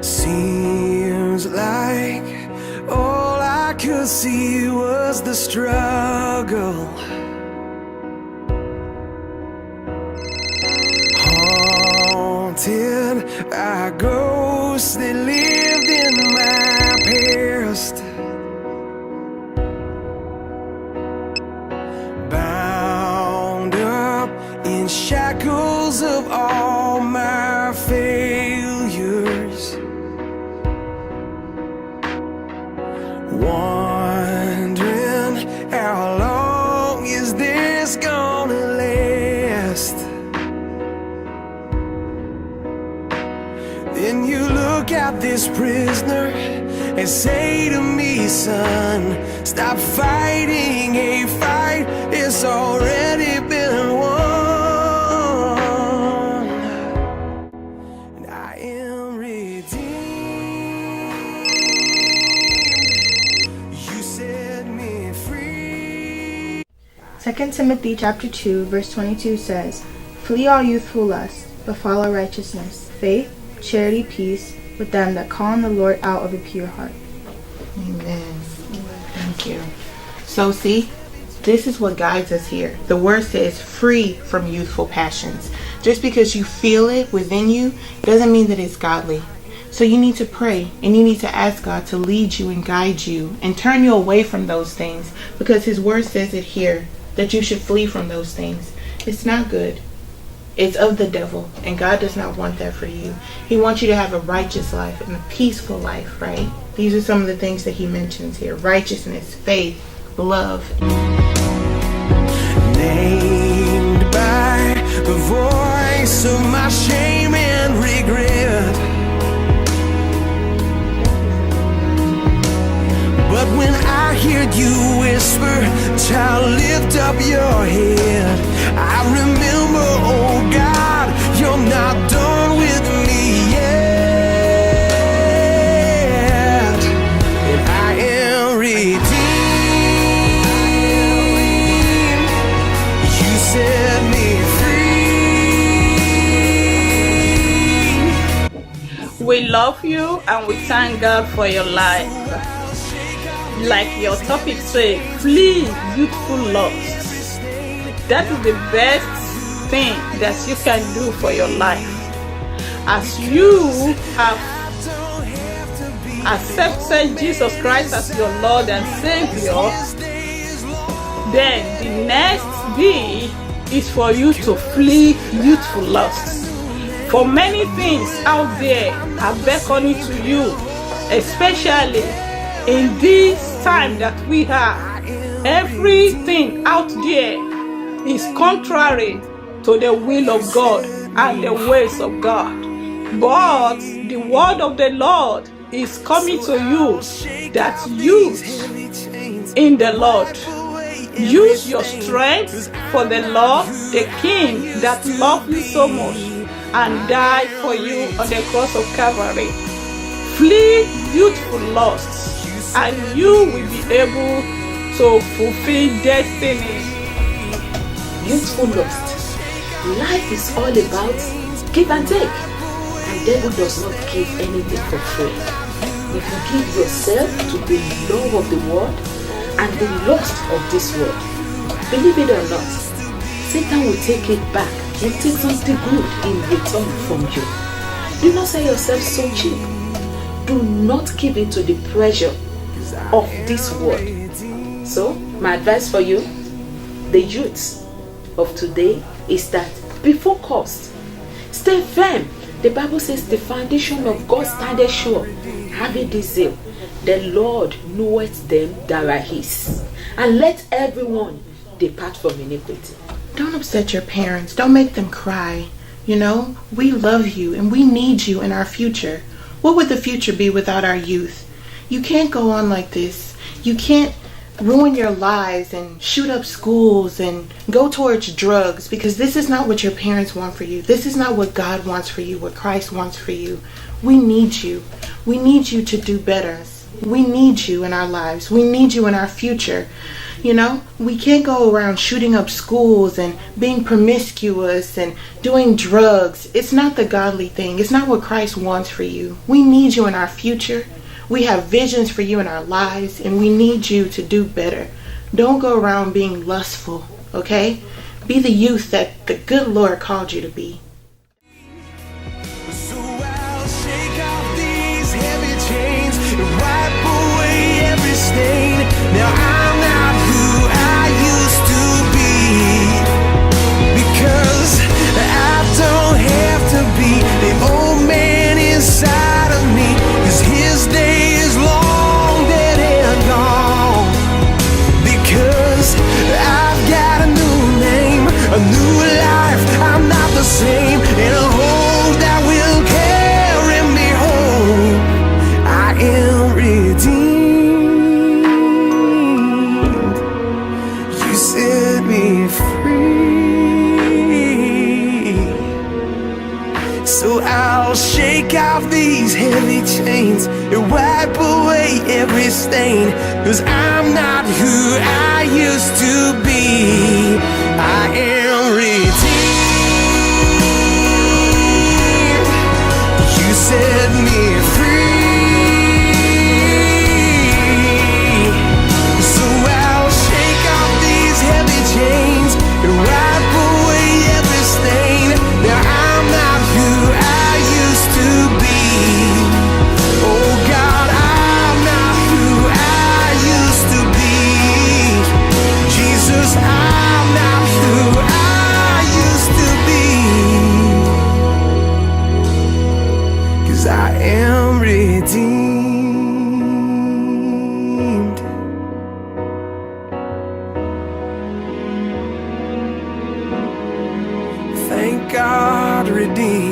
Seems like all I could see was the struggle. Haunted by ghosts that lived in my past, bound up in shackles of all my failures, wondering how long is this gonna last. Then you look at this prisoner and say to me, son, stop fighting a fight it's already been won. And I am redeemed. You set me free. 2 Timothy chapter 2 verse 22 says, "Flee all youthful lusts, but follow righteousness, faith, charity, peace with them that call on the Lord out of a pure heart." Amen. Thank you. So see, this is what guides us here. The word says free from youthful passions. Just because you feel it within you doesn't mean that it's godly. So you need to pray and you need to ask God to lead you and guide you and turn you away from those things, because his word says it here that you should flee from those things. It's not good. It's of the devil, and God does not want that for you. He wants you to have a righteous life and a peaceful life, right? These are some of the things that he mentions here: righteousness, faith, love. Named by the voice of my shame and regret, but when I heard you whisper, child, lift up your head, I remember, oh God, you're not done with me yet. And I am redeemed. You set me free. We love you and we thank God for your life. Like your topic says, flee youthful lusts. That is the best thing that you can do for your life. As you have accepted Jesus Christ as your Lord and Savior, then the next B is for you to flee youthful lusts. For many things out there are beckoning to you, especially in this time that we have. Everything out there is contrary to the will of God and the ways of God. But the word of the Lord is coming to you, that use in the Lord. Use your strength for the Lord, the King that loved you so much and died for you on the cross of Calvary. Flee youthful lusts, and you will be able to fulfill destiny. Youthful lust. Life is all about give and take, and devil does not give anything for free. If you give yourself to the love of the world and the lust of this world, believe it or not, Satan will take it back. He'll take something good in return from you. Do not sell yourself so cheap. Do not give in to the pressure of this world. So, my advice for you, the youths of today, is that be focused, stay firm. The Bible says the foundation of God standeth sure. Having this zeal, the Lord knoweth them that are his, and let everyone depart from iniquity. Don't upset your parents. Don't make them cry. You know, we love you and we need you in our future. What would the future be without our youth? You can't go on like this. You can't ruin your lives and shoot up schools and go towards drugs, because this is not what your parents want for you. This is not what God wants for you, what Christ wants for you. We need you. We need you to do better. We need you in our lives. We need you in our future. You know, we can't go around shooting up schools and being promiscuous and doing drugs. It's not the godly thing. It's not what Christ wants for you. We need you in our future. We have visions for you in our lives, and we need you to do better. Don't go around being lustful, okay? Be the youth that the good Lord called you to be. So I'll shake off these heavy chains and wipe away every stain. Now I'm not who I used to be, because I don't have to be the old man inside of me, 'cause his day is long dead and gone. Because I've got a new name, a new life. I'm not the same, and a hope that will carry me home. I am redeemed. You set me free. So I'll shake off these heavy chains and wipe away every stain, 'cause I'm not who I used to be. I am redeemed. You set me free. So I'll shake off these heavy chains and wipe away every stain. Now I'm not who I used to be. Oh God, I'm not who I used to be. Jesus, I'm not who I used to be. 'Cause I am redeemed. Thank God, redeemed.